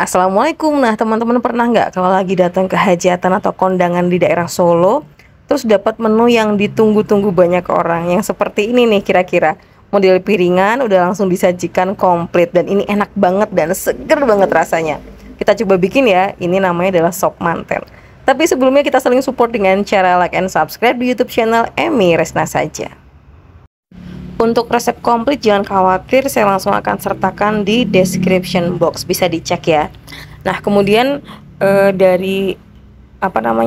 Assalamualaikum. Nah, teman-teman pernah nggak kalau lagi datang ke hajatan atau kondangan di daerah Solo, terus dapat menu yang ditunggu-tunggu banyak orang, yang seperti ini nih kira-kira. Model piringan udah langsung disajikan komplit dan ini enak banget dan seger banget rasanya. Kita coba bikin ya. Ini namanya adalah sop manten. Tapi sebelumnya kita saling support dengan cara like and subscribe di YouTube channel Emi Resna saja. Untuk resep komplit jangan khawatir, saya langsung akan sertakan di description box, bisa dicek ya. Nah, kemudian dari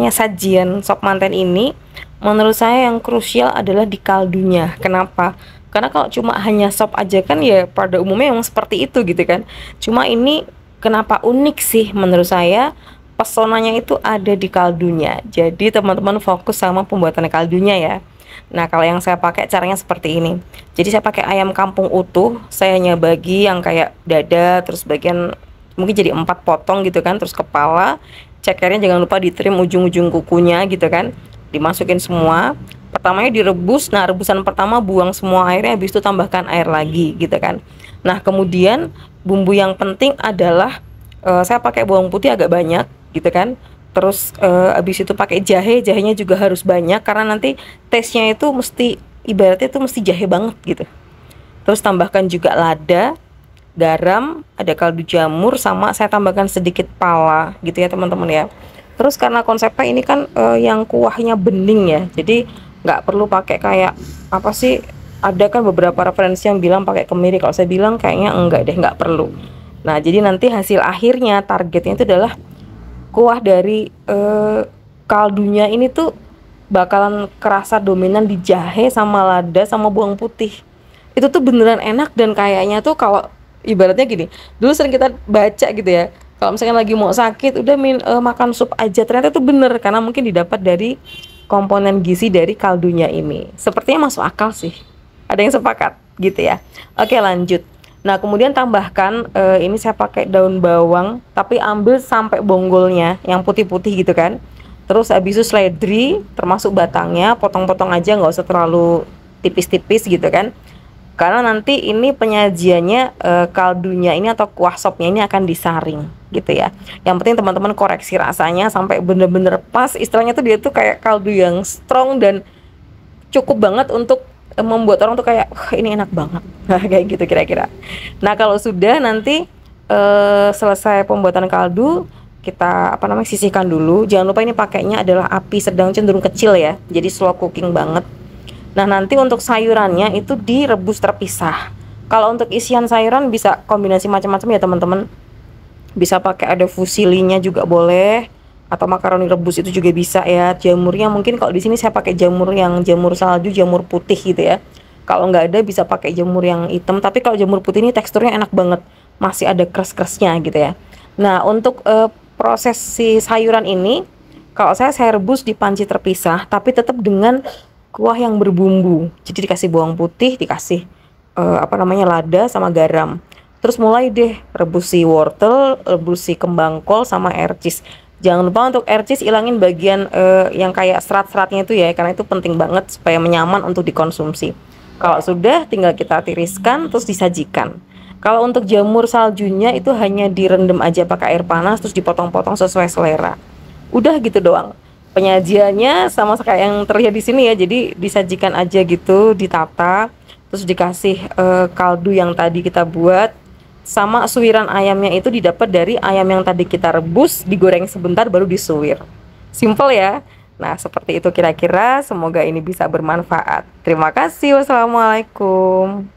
sajian sop manten ini, menurut saya yang krusial adalah di kaldunya. Kenapa? Karena kalau cuma hanya sop aja kan ya pada umumnya memang seperti itu gitu kan. Cuma ini kenapa unik sih menurut saya? Pesonanya itu ada di kaldunya. Jadi teman-teman fokus sama pembuatan kaldunya ya. Nah, kalau yang saya pakai caranya seperti ini. Jadi saya pakai ayam kampung utuh, saya hanya bagi yang kayak dada, terus bagian mungkin jadi 4 potong gitu kan, terus kepala, cekernya jangan lupa ditrim ujung-ujung kukunya gitu kan. Dimasukin semua. Pertamanya direbus. Nah, rebusan pertama buang semua airnya, habis itu tambahkan air lagi gitu kan. Nah, kemudian bumbu yang penting adalah saya pakai bawang putih agak banyak gitu kan. Terus abis itu pakai jahe, jahenya juga harus banyak karena nanti taste-nya itu mesti ibaratnya itu mesti jahe banget gitu. Terus tambahkan juga lada, garam, ada kaldu jamur, sama saya tambahkan sedikit pala gitu ya teman-teman ya. Terus karena konsepnya ini kan yang kuahnya bening ya, jadi nggak perlu pakai kayak apa sih, ada kan beberapa referensi yang bilang pakai kemiri, kalau saya bilang kayaknya enggak deh, nggak perlu. Nah, jadi nanti hasil akhirnya targetnya itu adalah kuah dari kaldunya ini tuh bakalan kerasa dominan di jahe sama lada sama bawang putih. Itu tuh beneran enak dan kayaknya tuh kalau ibaratnya gini, dulu sering kita baca gitu ya, kalau misalnya lagi mau sakit udah makan sup aja, ternyata tuh bener karena mungkin didapat dari komponen gizi dari kaldunya ini. Sepertinya masuk akal sih. Ada yang sepakat gitu ya. Oke, lanjut. Nah, kemudian tambahkan ini saya pakai daun bawang, tapi ambil sampai bonggolnya yang putih-putih gitu kan. Terus habis itu seledri, termasuk batangnya, potong-potong aja, nggak usah terlalu tipis-tipis gitu kan. Karena nanti ini penyajiannya kaldunya ini atau kuah sopnya ini akan disaring gitu ya. Yang penting teman-teman koreksi rasanya sampai bener-bener pas. Istilahnya tuh dia tuh kayak kaldu yang strong dan cukup banget untuk membuat orang tuh kayak wah, ini enak banget. Nah, kayak gitu kira-kira. Nah, kalau sudah nanti selesai pembuatan kaldu, kita sisihkan dulu. Jangan lupa ini pakainya adalah api sedang cenderung kecil ya, jadi slow cooking banget. Nah, nanti untuk sayurannya itu direbus terpisah. Kalau untuk isian sayuran bisa kombinasi macam-macam ya teman-teman. Bisa pakai ada fusilinya juga boleh, atau makaroni rebus itu juga bisa ya. Jamurnya mungkin kalau di sini saya pakai jamur yang jamur salju, jamur putih gitu ya. Kalau nggak ada bisa pakai jamur yang hitam, tapi kalau jamur putih ini teksturnya enak banget, masih ada kres-kresnya gitu ya. Nah, untuk proses si sayuran ini, kalau saya rebus di panci terpisah, tapi tetap dengan kuah yang berbumbu. Jadi dikasih bawang putih, dikasih lada sama garam. Terus mulai deh rebus si wortel, rebus si kembang kol sama air cheese. Jangan lupa untuk air cheese ilangin bagian yang kayak serat-seratnya itu ya, karena itu penting banget supaya menyaman untuk dikonsumsi. Kalau sudah tinggal kita tiriskan terus disajikan. Kalau untuk jamur saljunya itu hanya direndam aja pakai air panas terus dipotong-potong sesuai selera. Udah gitu doang. Penyajiannya sama kayak yang terlihat di sini ya. Jadi disajikan aja gitu, ditata, terus dikasih kaldu yang tadi kita buat. Sama suiran ayamnya itu didapat dari ayam yang tadi kita rebus, digoreng sebentar baru disuir. Simple ya. Nah, seperti itu kira-kira. Semoga ini bisa bermanfaat. Terima kasih. Wassalamualaikum.